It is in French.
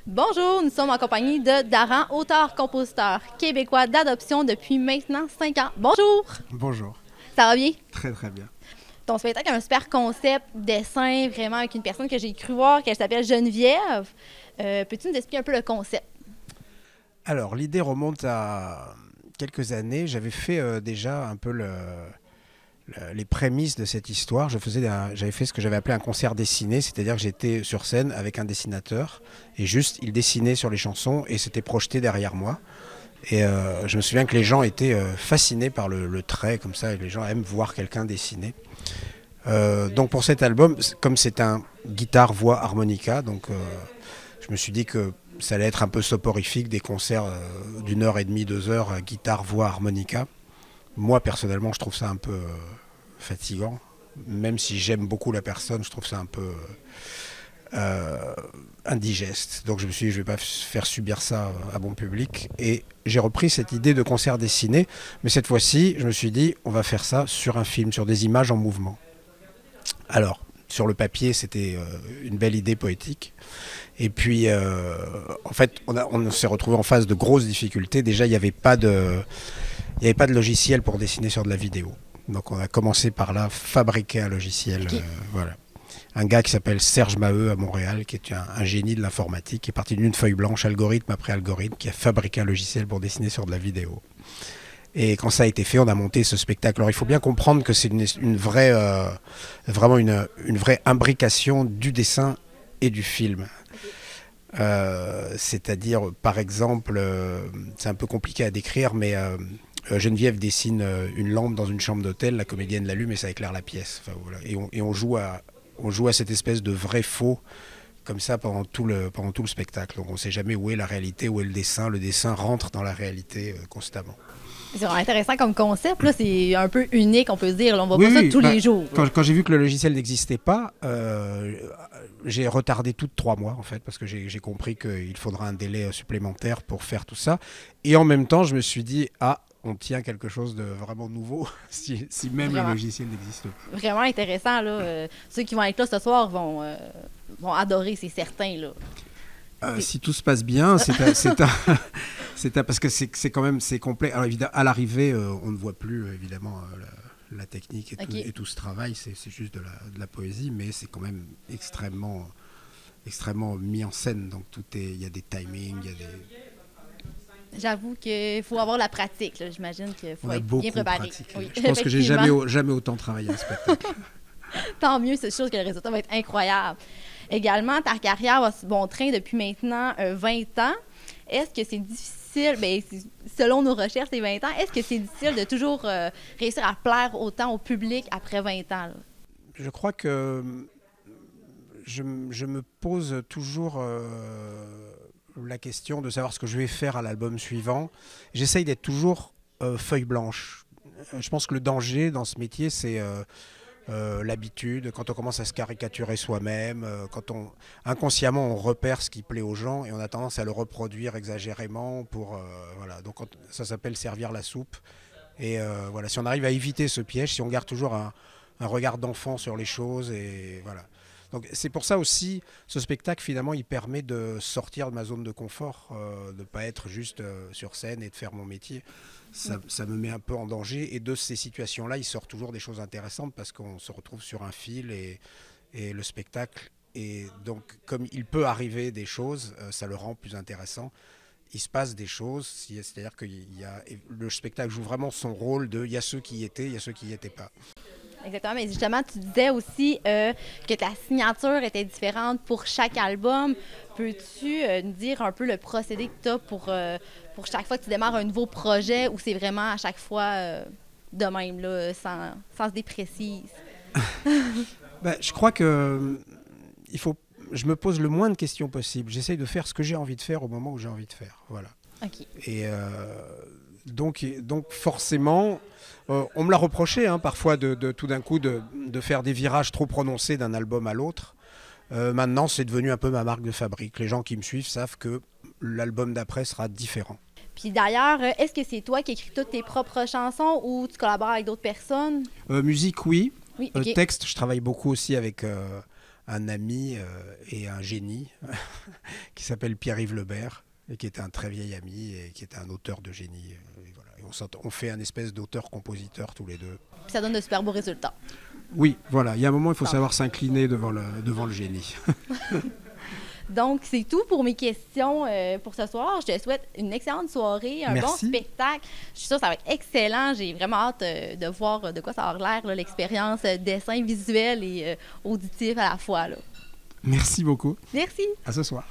Bonjour, nous sommes en compagnie de Daran, auteur-compositeur québécois d'adoption depuis maintenant 5 ans. Bonjour! Bonjour, Ça va bien? très très bien. Ton spectacle a un super concept, dessin, vraiment avec une personne que j'ai cru voir, qu'elle s'appelle Geneviève. Peux-tu nous expliquer un peu le concept? Alors l'idée remonte à quelques années, j'avais fait déjà un peu les prémices de cette histoire. J'avais fait ce que j'avais appelé un concert dessiné, c'est-à-dire que j'étais sur scène avec un dessinateur et juste il dessinait sur les chansons et c'était projeté derrière moi. Et je me souviens que les gens étaient fascinés par le trait comme ça, et les gens aiment voir quelqu'un dessiner. Donc pour cet album, comme c'est un guitare-voix harmonica, je me suis dit que ça allait être un peu soporifique, des concerts d'une heure et demie, 2 heures, guitare, voix, harmonica. Moi personnellement, je trouve ça un peu fatigant. Même si j'aime beaucoup la personne, je trouve ça un peu indigeste. Donc je me suis dit, je ne vais pas faire subir ça à mon public. Et j'ai repris cette idée de concert dessiné, mais cette fois-ci, je me suis dit, on va faire ça sur un film, sur des images en mouvement. Alors, sur le papier, c'était une belle idée poétique. Et puis, en fait, on s'est retrouvé en face de grosses difficultés. Déjà, il n'y avait pas de logiciel pour dessiner sur de la vidéo. Donc, on a commencé par là, fabriquer un logiciel. Ok. Voilà. Un gars qui s'appelle Serge Maheu à Montréal, qui est un génie de l'informatique, qui est parti d'une feuille blanche, algorithme après algorithme, qui a fabriqué un logiciel pour dessiner sur de la vidéo. Et quand ça a été fait, on a monté ce spectacle. Alors il faut bien comprendre que c'est une vraie, vraiment une vraie imbrication du dessin et du film. C'est-à-dire, par exemple, c'est un peu compliqué à décrire, mais Geneviève dessine une lampe dans une chambre d'hôtel, la comédienne l'allume et ça éclaire la pièce. Enfin, voilà. Et on joue à cette espèce de vrai faux comme ça pendant tout le spectacle. Donc on ne sait jamais où est la réalité, où est le dessin. Le dessin rentre dans la réalité constamment. C'est vraiment intéressant comme concept, là. C'est un peu unique, on peut se dire. Là, on voit Oui, pas ça oui, tous les jours. quand j'ai vu que le logiciel n'existait pas, j'ai retardé tout de 3 mois en fait, parce que j'ai compris qu'il faudra un délai supplémentaire pour faire tout ça. Et en même temps, je me suis dit, ah, on tient quelque chose de vraiment nouveau si même le Vraiment, logiciel n'existe pas. vraiment intéressant, là. Ceux qui vont être là ce soir vont adorer, c'est certain, là. Si tout se passe bien, parce que c'est quand même c'est complet. Alors évidemment, à l'arrivée, on ne voit plus évidemment la technique Ok. et tout ce travail, c'est juste de la poésie, mais c'est quand même extrêmement mis en scène. Donc il y a des timings, il y a J'avoue qu'il faut avoir la pratique, là. J'imagine qu'il on faut a être bien beaucoup préparé. pratiqué. Oui, Je pense que j'ai effectivement. jamais autant travaillé un spectacle. Tant mieux, c'est sûr que le résultat va être incroyable. Également, ta carrière va sur bon train depuis maintenant 20 ans. Est-ce que c'est difficile, bien, selon nos recherches, c'est 20 ans, est-ce que c'est difficile de toujours réussir à plaire autant au public après 20 ans, là? Je crois que je me pose toujours la question de savoir ce que je vais faire à l'album suivant. J'essaye d'être toujours feuille blanche. Je pense que le danger dans ce métier, c'est l'habitude, quand on commence à se caricaturer soi-même, inconsciemment on repère ce qui plaît aux gens et on a tendance à le reproduire exagérément voilà. Donc ça s'appelle servir la soupe. Et voilà, si on arrive à éviter ce piège, si on garde toujours un regard d'enfant sur les choses, et voilà. Donc c'est pour ça aussi, ce spectacle finalement, il permet de sortir de ma zone de confort, de ne pas être juste sur scène et de faire mon métier. Ça me met un peu en danger, et de ces situations-là, il sort toujours des choses intéressantes parce qu'on se retrouve sur un fil, et le spectacle, et donc comme il peut arriver des choses, ça le rend plus intéressant. Il se passe des choses, c'est-à-dire que le spectacle joue vraiment son rôle il y a ceux qui y étaient, il y a ceux qui n'y étaient pas. Exactement, mais justement, tu disais aussi que ta signature était différente pour chaque album. Peux-tu nous dire un peu le procédé que tu as pour chaque fois que tu démarres un nouveau projet, ou c'est vraiment à chaque fois de même, là, sans se déprécise? Je crois que je me pose le moins de questions possible. J'essaye de faire ce que j'ai envie de faire au moment où j'ai envie de faire. Voilà. OK. Et donc forcément, on me l'a reproché parfois de tout d'un coup de faire des virages trop prononcés d'un album à l'autre. Maintenant, c'est devenu un peu ma marque de fabrique. Les gens qui me suivent savent que l'album d'après sera différent. Puis d'ailleurs, est-ce que c'est toi qui écris toutes tes propres chansons ou tu collabores avec d'autres personnes? Musique, oui. Oui, OK. Texte, je travaille beaucoup aussi avec un ami et un génie qui s'appelle Pierre-Yves Lebert, et qui était un très vieil ami et qui était un auteur de génie. Et voilà. Et on fait un espèce d'auteur-compositeur tous les deux. Puis ça donne de super beaux résultats. Oui, voilà. Il y a un moment, il faut savoir s'incliner devant le génie. Donc, c'est tout pour mes questions pour ce soir. Je te souhaite une excellente soirée, un Merci. bon spectacle. Je suis sûre que ça va être excellent. J'ai vraiment hâte de voir de quoi ça a l'air, là, l'expérience dessin visuel et auditif à la fois. Là. Merci beaucoup. Merci. À ce soir.